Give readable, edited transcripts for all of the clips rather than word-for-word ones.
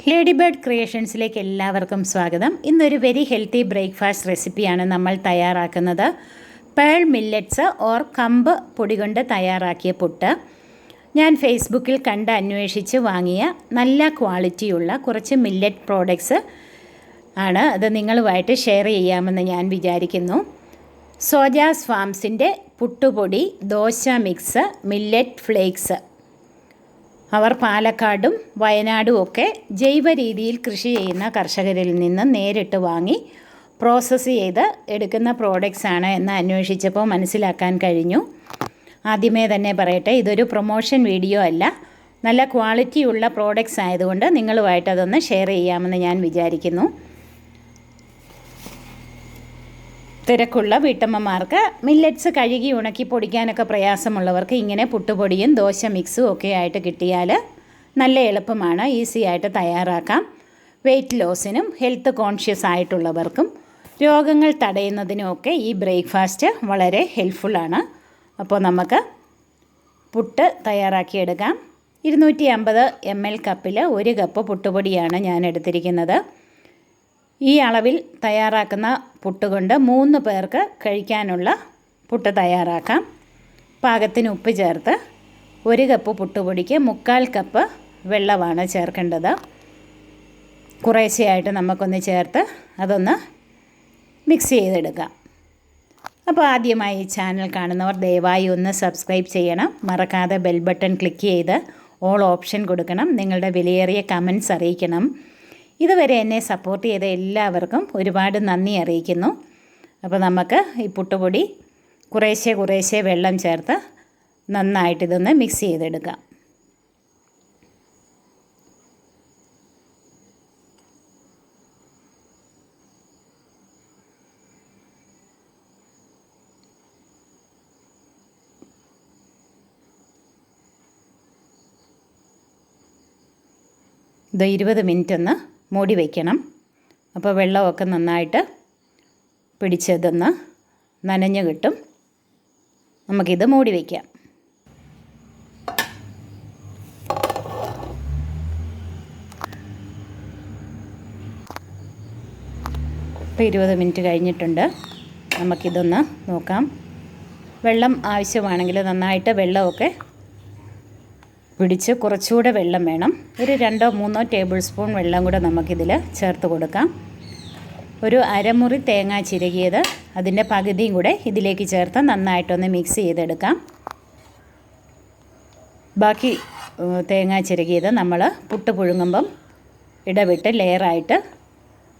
Lady bird ക്രിയേഷൻസിലേക്ക് എല്ലാവർക്കും സ്വാഗതം. ഇന്നൊരു വെരി ഹെൽത്തി ബ്രേക്ക്ഫാസ്റ്റ് റെസിപ്പിയാണ് നമ്മൾ തയ്യാറാക്കുന്നത്. പേൾ മില്ലറ്റ്സ് ഓർ കമ്പ് പൊടി കൊണ്ട് തയ്യാറാക്കിയ പുട്ട്. ഞാൻ ഫേസ്ബുക്കിൽ കണ്ട് അന്വേഷിച്ച് വാങ്ങിയ നല്ല ക്വാളിറ്റിയുള്ള കുറച്ച് മില്ലറ്റ് പ്രോഡക്ട്സ് ആണ്. അത് നിങ്ങളുമായിട്ട് ഷെയർ ചെയ്യാമെന്ന് ഞാൻ വിചാരിക്കുന്നു. സോജാസ് ഫാംസിൻ്റെ പുട്ടുപൊടി, ദോശ മിക്സ്, മില്ലറ്റ് ഫ്ലേക്സ്. അവർ പാലക്കാടും വയനാടും ഒക്കെ ജൈവ രീതിയിൽ കൃഷി ചെയ്യുന്ന കർഷകരിൽ നിന്ന് നേരിട്ട് വാങ്ങി പ്രോസസ്സ് ചെയ്ത് എടുക്കുന്ന പ്രോഡക്റ്റ്സ് ആണ് എന്ന് അന്വേഷിച്ചപ്പോൾ മനസ്സിലാക്കാൻ കഴിഞ്ഞു. ആദ്യമേ തന്നെ പറയട്ടെ, ഇതൊരു പ്രൊമോഷൻ വീഡിയോ അല്ല. നല്ല ക്വാളിറ്റിയുള്ള പ്രോഡക്റ്റ്സ് ആയതുകൊണ്ട് നിങ്ങളുമായിട്ട് അതൊന്ന് ഷെയർ ചെയ്യാമെന്ന് ഞാൻ വിചാരിക്കുന്നു. തിരക്കുള്ള വീട്ടമ്മമാർക്ക് മില്ലറ്റ്സ് കഴുകി ഉണക്കി പൊടിക്കാനൊക്കെ പ്രയാസമുള്ളവർക്ക് ഇങ്ങനെ പുട്ടുപൊടിയും ദോശ മിക്സും ഒക്കെ ആയിട്ട് കിട്ടിയാൽ നല്ല എളുപ്പമാണ്, ഈസി ആയിട്ട് തയ്യാറാക്കാം. വെയ്റ്റ് ലോസിനും ഹെൽത്ത് കോൺഷ്യസ് ആയിട്ടുള്ളവർക്കും രോഗങ്ങൾ തടയുന്നതിനുമൊക്കെ ഈ ബ്രേക്ക്ഫാസ്റ്റ് വളരെ ഹെൽപ്ഫുള്ളാണ്. അപ്പോൾ നമുക്ക് പുട്ട് തയ്യാറാക്കിയെടുക്കാം. 250 ml കപ്പിൽ 1 കപ്പ് പുട്ടുപൊടിയാണ് ഞാൻ എടുത്തിരിക്കുന്നത്. ഈ അളവിൽ തയ്യാറാക്കുന്ന പുട്ട് കൊണ്ട് 3 പേർക്ക് കഴിക്കാനുള്ള പുട്ട് തയ്യാറാക്കാം. പാകത്തിന് ഉപ്പ് ചേർത്ത് 1 കപ്പ് പുട്ടുപൊടിക്ക് 3/4 കപ്പ് വെള്ളമാണ് ചേർക്കേണ്ടത്. കുറേശ്ശെയായിട്ട് നമുക്കൊന്ന് ചേർത്ത് അതൊന്ന് മിക്സ് ചെയ്തെടുക്കാം. അപ്പോൾ ആദ്യമായി ഈ ചാനൽ കാണുന്നവർ ദയവായി ഒന്ന് സബ്സ്ക്രൈബ് ചെയ്യണം. മറക്കാതെ ബെൽ ബട്ടൺ ക്ലിക്ക് ചെയ്ത് ഓൾ ഓപ്ഷൻ കൊടുക്കണം. നിങ്ങളുടെ വിലയേറിയ കമൻറ്റ്സ് അറിയിക്കണം. ഇതുവരെ എന്നെ സപ്പോർട്ട് ചെയ്ത എല്ലാവർക്കും ഒരുപാട് നന്ദി അറിയിക്കുന്നു. അപ്പോൾ നമുക്ക് ഈ പുട്ടുപൊടി കുറേശ്ശെ വെള്ളം ചേർത്ത് നന്നായിട്ടിതൊന്ന് മിക്സ് ചെയ്തെടുക്കാം. ഇത് 20 മിനിറ്റ് ഒന്ന് മൂടി വയ്ക്കണം. അപ്പോൾ വെള്ളമൊക്കെ നന്നായിട്ട് പിടിച്ചതൊന്ന് നനഞ്ഞു കിട്ടും. നമുക്കിത് മൂടി വയ്ക്കാം. ഇപ്പോൾ 20 മിനിറ്റ് കഴിഞ്ഞിട്ടുണ്ട്. നമുക്കിതൊന്ന് നോക്കാം. വെള്ളം ആവശ്യമാണെങ്കിൽ നന്നായിട്ട് വെള്ളമൊക്കെ പിടിച്ച് കുറച്ചുകൂടെ വെള്ളം വേണം. ഒരു 2-3 ടേബിൾ സ്പൂൺ വെള്ളം കൂടെ നമുക്കിതിൽ ചേർത്ത് കൊടുക്കാം. ഒരു അരമുറി തേങ്ങ ചിരകിയത് അതിൻ്റെ പകുതിയും കൂടെ ഇതിലേക്ക് ചേർത്ത് നന്നായിട്ടൊന്ന് മിക്സ് ചെയ്തെടുക്കാം. ബാക്കി തേങ്ങ ചിരകിയത് നമ്മൾ പുട്ട് പുഴുങ്ങുമ്പം ഇടവിട്ട് ലെയറായിട്ട്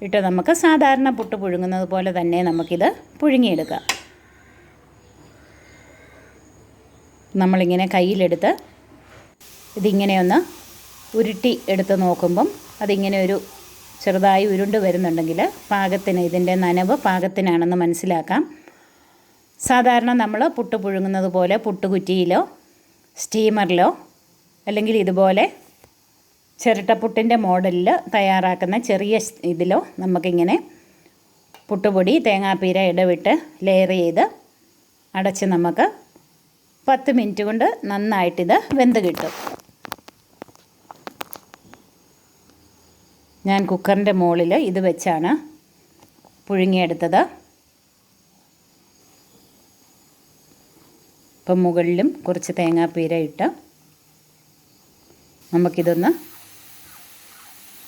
ഇട്ട് നമുക്ക് സാധാരണ പുട്ട് പുഴുങ്ങുന്നത് പോലെ തന്നെ നമുക്കിത് പുഴുങ്ങിയെടുക്കാം. നമ്മളിങ്ങനെ കയ്യിലെടുത്ത് ഇതിങ്ങനെയൊന്ന് ഉരുട്ടി എടുത്ത് നോക്കുമ്പം അതിങ്ങനെ ഒരു ചെറുതായി ഉരുണ്ട് വരുന്നുണ്ടെങ്കിൽ പാകത്തിന്, ഇതിൻ്റെ നനവ് പാകത്തിനാണെന്ന് മനസ്സിലാക്കാം. സാധാരണ നമ്മൾ പുട്ട് പുഴുങ്ങുന്നത് പോലെ പുട്ടുകുറ്റിയിലോ സ്റ്റീമറിലോ അല്ലെങ്കിൽ ഇതുപോലെ ചിരട്ടപ്പുട്ടിൻ്റെ മോഡലിൽ തയ്യാറാക്കുന്ന ചെറിയ ഇതിലോ നമുക്കിങ്ങനെ പുട്ടുപൊടി തേങ്ങാപ്പീര ഇടവിട്ട് ലെയർ ചെയ്ത് അടച്ച് നമുക്ക് 10 മിനിറ്റ് കൊണ്ട് നന്നായിട്ടിത് വെന്ത് കിട്ടും. ഞാൻ കുക്കറിൻ്റെ മുകളിൽ ഇത് വെച്ചാണ് പുഴുങ്ങിയെടുത്തത്. ഇപ്പം മുകളിലും കുറച്ച് തേങ്ങാപ്പീര ഇട്ട് നമുക്കിതൊന്ന്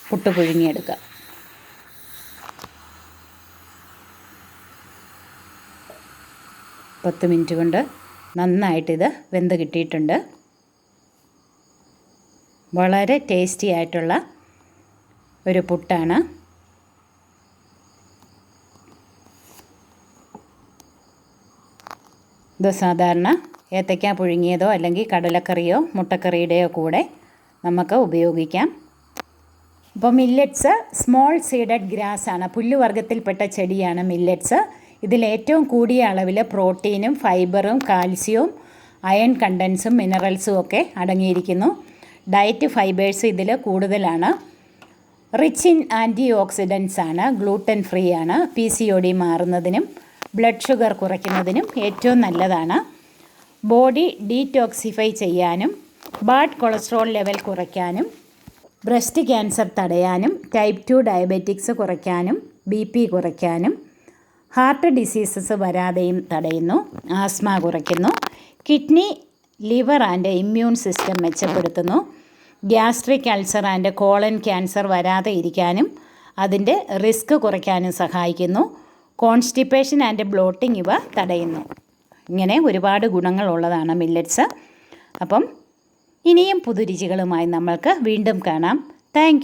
പുട്ട് പുഴുങ്ങിയെടുക്കാം. പത്ത് മിനിറ്റ് കൊണ്ട് നന്നായിട്ടിത് വെന്ത് കിട്ടിയിട്ടുണ്ട്. വളരെ ടേസ്റ്റി ആയിട്ടുള്ള ഒരു പുട്ടാണ്. ഇത് സാധാരണ ഏത്തയ്ക്ക പുഴുങ്ങിയതോ അല്ലെങ്കിൽ കടലക്കറിയോ മുട്ടക്കറിയുടെയോ കൂടെ നമുക്ക് ഉപയോഗിക്കാം. അപ്പോൾ മില്ലറ്റ്സ് സ്മോൾ സീഡഡ് ഗ്രാസ് ആണ്, പുല്ലുവർഗ്ഗത്തിൽപ്പെട്ട ചെടിയാണ് മില്ലറ്റ്സ്. ഇതിലേറ്റവും കൂടിയ അളവിൽ പ്രോട്ടീനും ഫൈബറും കാൽസ്യവും അയൺ കണ്ടൻസും മിനറൽസും ഒക്കെ അടങ്ങിയിരിക്കുന്നു. ഡയറ്റ് ഫൈബേഴ്സ് ഇതിൽ കൂടുതലാണ്. റിച്ച് ഇൻ ആൻറ്റി ഓക്സിഡൻസ് ആണ്, ഗ്ലൂട്ടൻ ഫ്രീ ആണ്, PCOD മാറുന്നതിനും ബ്ലഡ് ഷുഗർ കുറയ്ക്കുന്നതിനും ഏറ്റവും നല്ലതാണ്. ബോഡി ഡീറ്റോക്സിഫൈ ചെയ്യാനും ബാഡ് കൊളസ്ട്രോൾ ലെവൽ കുറയ്ക്കാനും ബ്രസ്റ്റ് ക്യാൻസർ തടയാനും ടൈപ്പ് 2 ഡയബറ്റിക്സ് കുറയ്ക്കാനും BP കുറയ്ക്കാനും ഹാർട്ട് ഡിസീസസ് വരാതെയും തടയുന്നു, ആസ്മ കുറയ്ക്കുന്നു, kidney, liver and immune system മെച്ചപ്പെടുത്തുന്നു, gastric ulcer and colon cancer വരാതെ ഇരിക്കാനും അതിൻ്റെ റിസ്ക് കുറയ്ക്കാനും സഹായിക്കുന്നു, കോൺസ്റ്റിപ്പേഷൻ ആൻഡ് ബ്ലോട്ടിംഗ് ഇവ തടയുന്നു. ഇങ്ങനെ ഒരുപാട് ഗുണങ്ങളുള്ളതാണ് മില്ലറ്റ്സ്. അപ്പം ഇനിയും പുതുരുചികളുമായി നമ്മൾക്ക് വീണ്ടും കാണാം. താങ്ക്